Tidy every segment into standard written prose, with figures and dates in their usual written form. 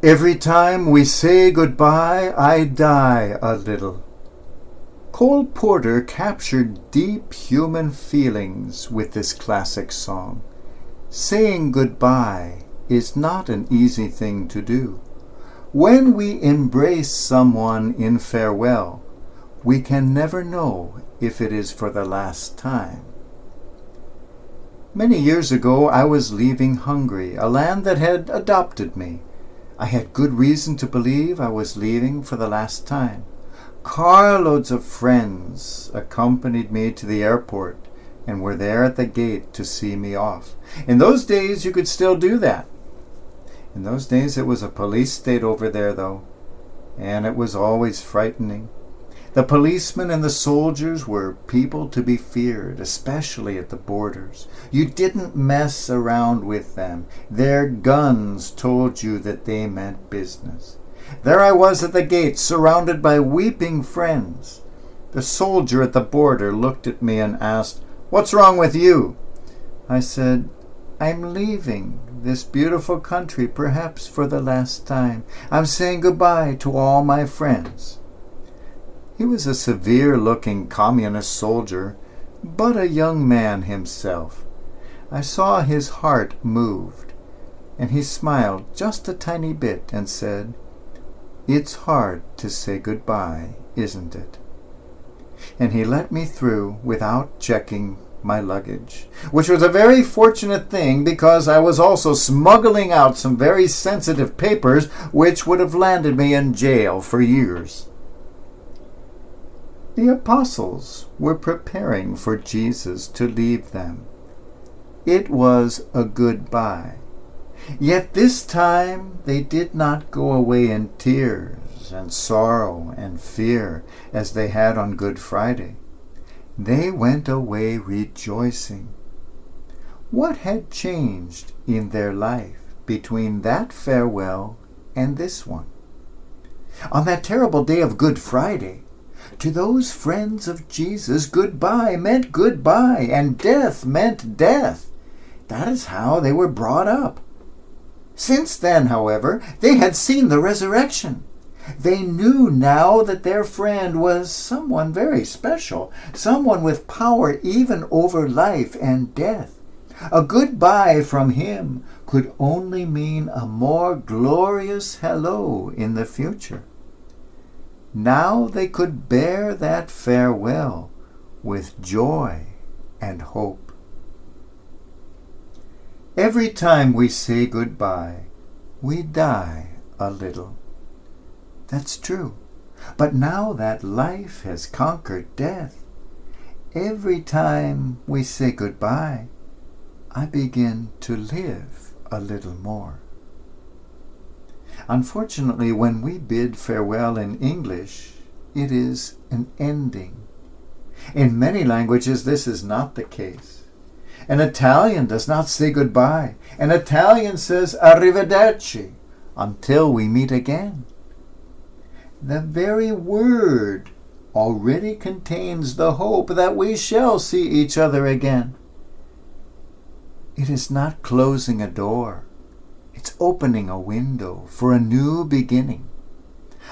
Every time we say goodbye, I die a little. Cole Porter captured deep human feelings with this classic song. Saying goodbye is not an easy thing to do. When we embrace someone in farewell, we can never know if it is for the last time. Many years ago, I was leaving Hungary, a land that had adopted me. I had good reason to believe I was leaving for the last time. Carloads of friends accompanied me to the airport and were there at the gate to see me off. In those days, you could still do that. In those days, it was a police state over there, though, and it was always frightening. The policemen and the soldiers were people to be feared, especially at the borders. You didn't mess around with them. Their guns told you that they meant business. There I was at the gate, surrounded by weeping friends. The soldier at the border looked at me and asked, "What's wrong with you?" I said, "I'm leaving this beautiful country, perhaps for the last time. I'm saying goodbye to all my friends." He was a severe-looking communist soldier, but a young man himself. I saw his heart moved, and he smiled just a tiny bit and said, "It's hard to say goodbye, isn't it?" And he let me through without checking my luggage, which was a very fortunate thing because I was also smuggling out some very sensitive papers which would have landed me in jail for years. The apostles were preparing for Jesus to leave them. It was a goodbye. Yet this time they did not go away in tears and sorrow and fear as they had on Good Friday. They went away rejoicing. What had changed in their life between that farewell and this one? On that terrible day of Good Friday, to those friends of Jesus, goodbye meant goodbye, and death meant death. That is how they were brought up. Since then, however, they had seen the resurrection. They knew now that their friend was someone very special, someone with power even over life and death. A goodbye from him could only mean a more glorious hello in the future. Now they could bear that farewell with joy and hope. Every time we say goodbye, we die a little. That's true. But now that life has conquered death, every time we say goodbye, I begin to live a little more. Unfortunately, when we bid farewell in English, it is an ending. In many languages, this is not the case. An Italian does not say goodbye. An Italian says arrivederci, until we meet again. The very word already contains the hope that we shall see each other again. It is not closing a door. It's opening a window for a new beginning.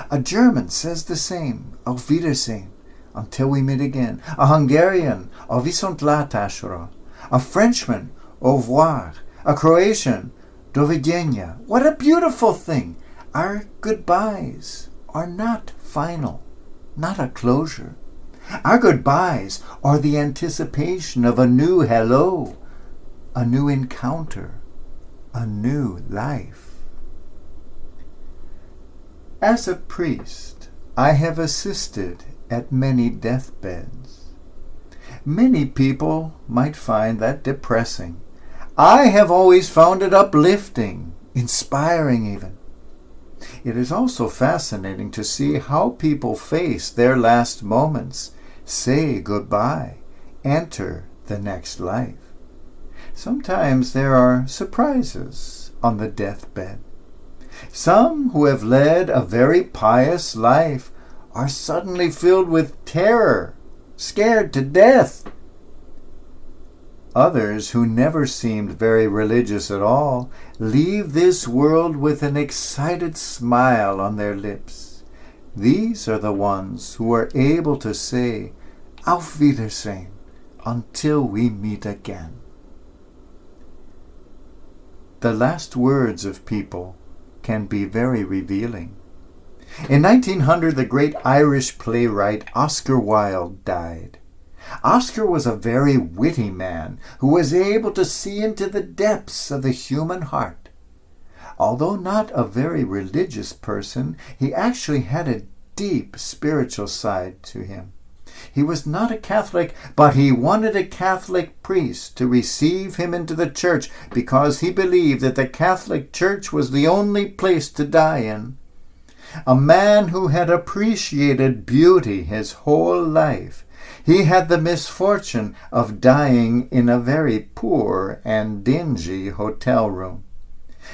A German says the same, auf Wiedersehen, until we meet again. A Hungarian, auf viszontlátásra. A Frenchman, au revoir. A Croatian, do videnia. What a beautiful thing! Our goodbyes are not final, not a closure. Our goodbyes are the anticipation of a new hello, a new encounter, a new life. As a priest, I have assisted at many deathbeds. Many people might find that depressing. I have always found it uplifting, inspiring even. It is also fascinating to see how people face their last moments, say goodbye, enter the next life. Sometimes there are surprises on the deathbed. Some who have led a very pious life are suddenly filled with terror, scared to death. Others, who never seemed very religious at all, leave this world with an excited smile on their lips. These are the ones who are able to say, Auf Wiedersehen, until we meet again. The last words of people can be very revealing. In 1900, the great Irish playwright Oscar Wilde died. Oscar was a very witty man who was able to see into the depths of the human heart. Although not a very religious person, he actually had a deep spiritual side to him. He was not a Catholic, but he wanted a Catholic priest to receive him into the church because he believed that the Catholic Church was the only place to die in. A man who had appreciated beauty his whole life, he had the misfortune of dying in a very poor and dingy hotel room.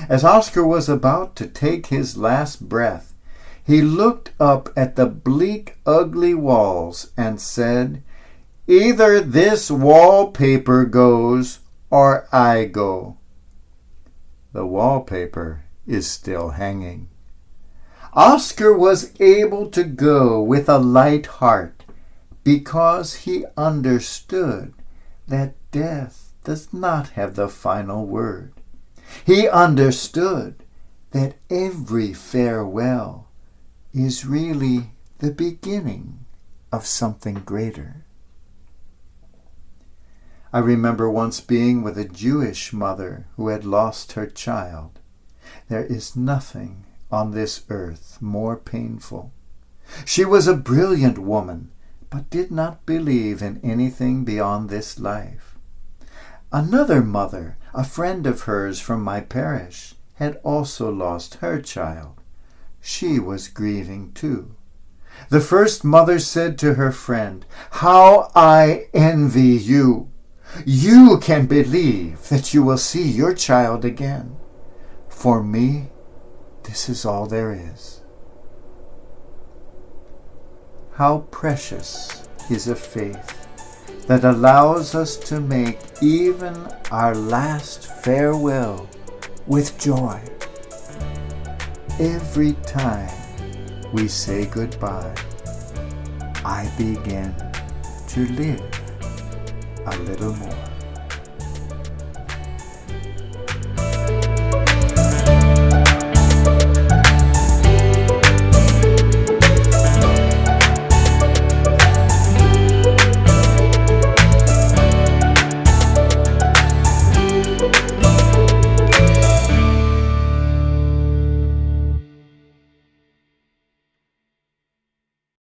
As Oscar was about to take his last breath, he looked up at the bleak, ugly walls and said, "Either this wallpaper goes or I go." The wallpaper is still hanging. Oscar was able to go with a light heart because he understood that death does not have the final word. He understood that every farewell is really the beginning of something greater. I remember once being with a Jewish mother who had lost her child. There is nothing on this earth more painful. She was a brilliant woman, but did not believe in anything beyond this life. Another mother, a friend of hers from my parish, had also lost her child. She was grieving too. The first mother said to her friend, "How I envy you! You can believe that you will see your child again. For me, this is all there is." How precious is a faith that allows us to make even our last farewell with joy. Every time we say goodbye, I begin to live a little more.